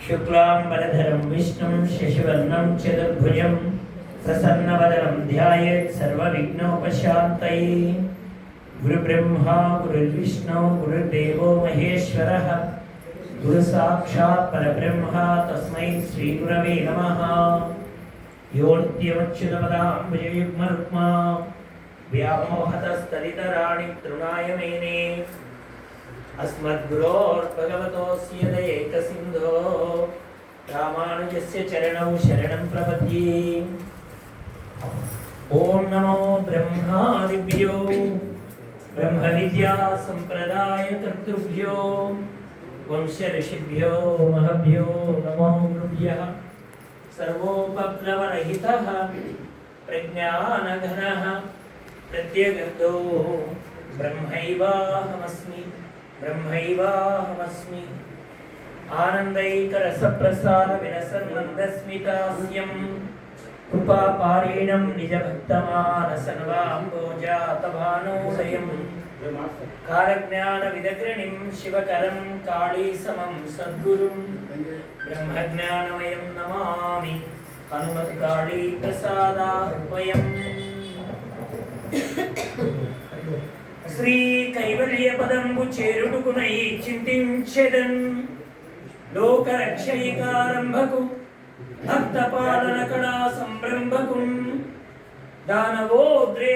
शुक्लांबरधरं विष्णुं शशिवर्णं चतुर्भुजं प्रसन्नवदनं ध्यायेत् सर्वविघ्नोपशान्तये। गुरुब्रह्मा गुरुर्विष्णु गुरुर्देवो महेश्वरः गुरुसाक्षात् परब्रह्म तस्मै श्रीगुरवे नमः। योऽद्यमच्युतपदाम्बुजयुग्मरुक्मा व्यामोहतस्तदितराणि तृणाय मेने अस्मद्गुरोर्भगवतोऽस्य दयैकसिन्धो रामानुजस्य चरणौ शरणं प्रपद्ये। ॐ नमो ब्रह्मादिभ्यो ब्रह्मविद्या सम्प्रदायकर्तृभ्यो वंशऋषिभ्यो महभ्यो नमो गुरुभ्यः। सर्वोपप्लवरहितः प्रज्ञानघनः प्रत्यगतो ब्रह्मैवाहमस्मि ब्रह्मैवाहमस्मि। आनन्दैकरसप्रसार विनसन्मन्दस्मितास्यं कृपापारीणं निजभक्तमानसन्वाम्बोजातभानोदयं कारज्ञानविदग्रणिं शिवकरं काळीसमं सद्गुरुं ब्रह्मज्ञानमयं नमामि हनुमत्काळीप्रसादाह्वयम्। శ్రీ కైవల్య పదంబు చేరుడుకునై చింతించెదన్ లోకరక్షైకారంభకు భక్త పాలన కళా సంరంభకు దానవోద్రే